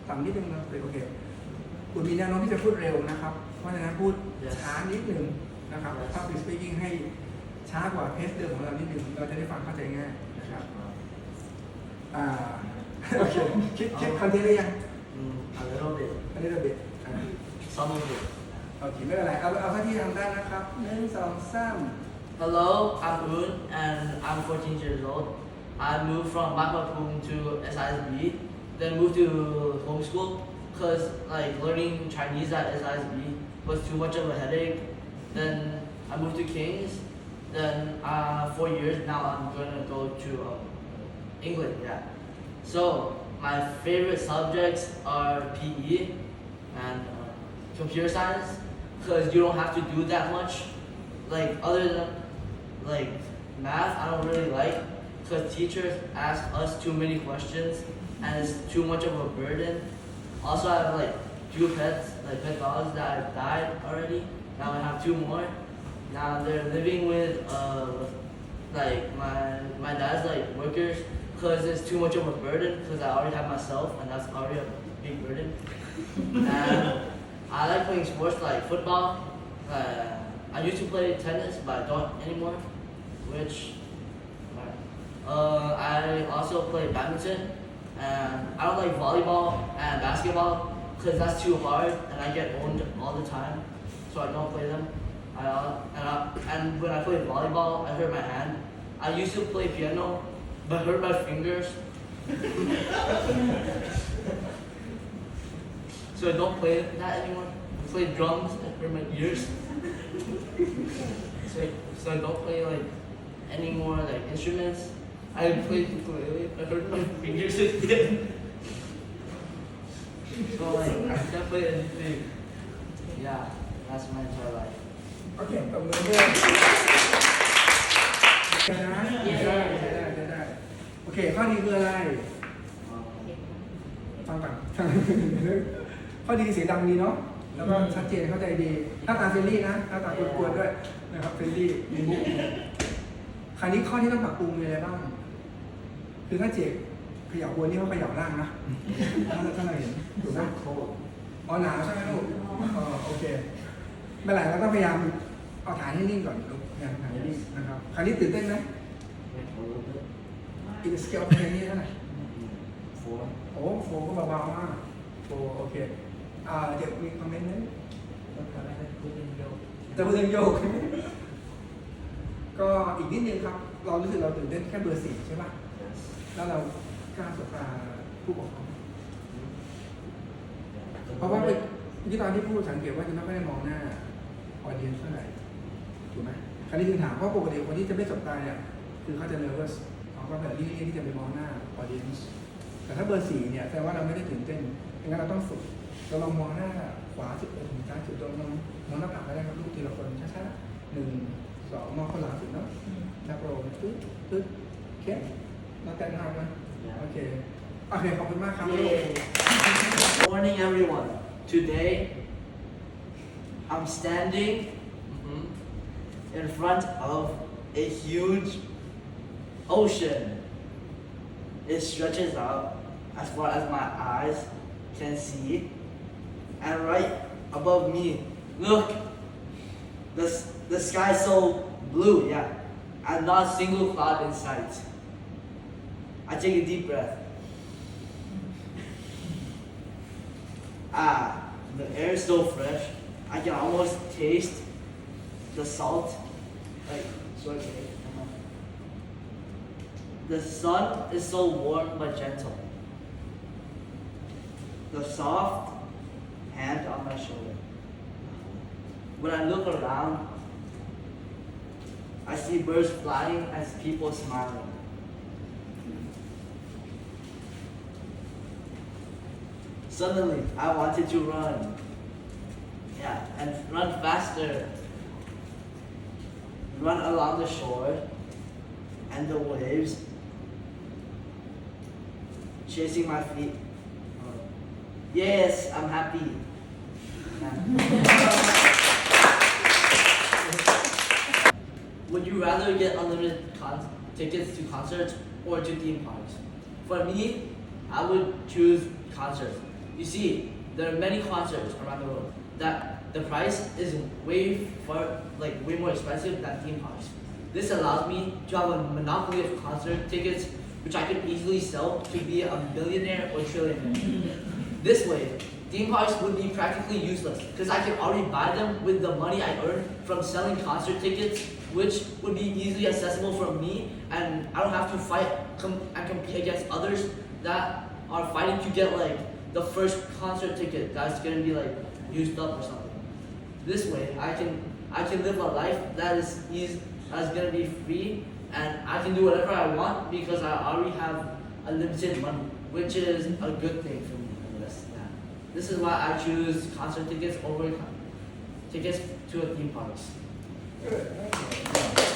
ต่ำนิดนึงนะโอเคคุณมีแนวโน้มที่จะพูดเร็วนะครับเพราะฉะนั้นพูดช้านิดนึงนะครับ public speaking ให้ช้ากว่าเพสเดิมของเรานิดนึงเราจะได้ฟังเข้าใจง่ายนะครับโอเคคิดคอนเทนต์ได้ยัง A little bit. a little bit Some of it. โอเคไม่เป็นไรเอาเท่าที่ทำได้นะครับ1 2 3 Hello, I'm Un and I'm 14 years old. I moved from Bakapung to SISB, then moved to homeschool because like learning Chinese at SISB was too much of a headache. Then I moved to King's. Then 4 years now I'm going to go to England. Yeah. So my favorite subjects are PE and computer science because you don't have to do that much. Like other than like math, I don't really like because teachers ask us too many questions and it's too much of a burden. Also, I have like few pets, like pet dogs that have died already. Now I have 2 more. Now they're living with like my dad's like workers because it's too much of a burden because I already have myself and that's already a big burden. And I like playing sports like football. I used to play tennis, but I don't anymore. I also play badminton, and I don't like volleyball and basketball because that's too hard, and I get owned all the time, so I don't play them. And when I play volleyball, I hurt my hand. I used to play piano, but hurt my fingers. So I don't play that anymore. I play drums and hurt my ears. So I don't play like any more like instruments. I play ukulele. I hurt my fingers again. So like I can't play anything. Yeah, that's my entire life. โอเคตบมือด้วยได้โอเคข้อนี้คืออะไรฟังก่อนข้อดีเสียงดังดีเนาะแล้วก็ชัดเจนเข้าใจดีหน้าตาเฟรนลี่นะหน้าตากวนๆด้วยนะครับเฟรนลี่มีมุกคราวนี้ข้อที่ต้องปรับปรุงมีอะไรบ้างคือถ้าเจกเขย่าบนนี่เขาเขย่าล่างนะถ้าเราเห็นถูกไหมอ๋อหนาวใช่ไหมลูกโอเคไม่เป็นไรเราต้องพยายามเอาฐานให้นิ่งก่อนลูกอย่างฐานให้นิ่งนะครับคราวนี้ตื่นเต้นไหมอีกสเกลเพลงนี้เท่าไหร่โอ้โฟก็เบาๆมากโฟโอเคเด็กมีคอมเมนต์ไหมจะพูดเรื่องโยกก็อีกนิดนึงครับเรารู้สึกเราตื่นเต้นแค่เบอร์ 4ใช่ป่ะแล้วเรากล้าสบตาผู้ปกครองเพราะว่าที่ตอนที่พูดสังเกตว่าจะไม่ค่อยได้มองหน้าออเดียนเท่าไหร่ถูกไหมคราวนี้ถึงถามเพราะปกติคนที่จะไม่สบตาเนี่ยคือเขาจะ nervous เขาก็แบบเลี่ยงที่จะไปมองหน้าออเดียนแต่ถ้าเบอร์ 4เนี่ยแสดงว่าเราไม่ได้ตื่นเต้นดังนั้นเราต้องฝึกเราลองมองหน้าขวา10 องศาซ้าย10 องศามองหน้าผากได้ครับลูกทีละคนช้าๆ1 2มองคนหลังสุดเนาะนับโปรตึ๊ดโอเคน้องแต่งหน้าไหมโอเคขอบคุณมากครับ Good morning, everyone. Today, I'm standing in front of a huge ocean. It stretches out as far as my eyes can see. And right above me, look, the sky is so blue, yeah, and not a single cloud in sight. I take a deep breath. The air is so fresh. I can almost taste the salt. The sun is so warm but gentle. The soft hand on my shoulder. When I look around, I see birds flying and people smiling. Suddenly, I wanted to run. Yeah, and run faster. Run along the shore and the waves chasing my feet. Yes, I'm happy. Would you rather get unlimited tickets to concerts or to theme parks? For me, I would choose concerts You see, there are many concerts around the world that the price is way more expensive than theme parks. This allows me to have a monopoly of concert tickets, which I could easily sell to be a millionaire or trillionaire. This way, theme parks would be practically useless because I can already buy them with the money I earn from selling concert tickets, which would be easily accessible for me, and I don't have to fight and compete against others that are fighting to get like the first concert ticket that's gonna be like used up or something. This way, I can live a life that's gonna be free, and I can do whatever I want because I already have unlimited money, which is a good thing for me. I guess. Yeah. This is why I choose concert tickets over tickets to a theme parks. Good. Excellent.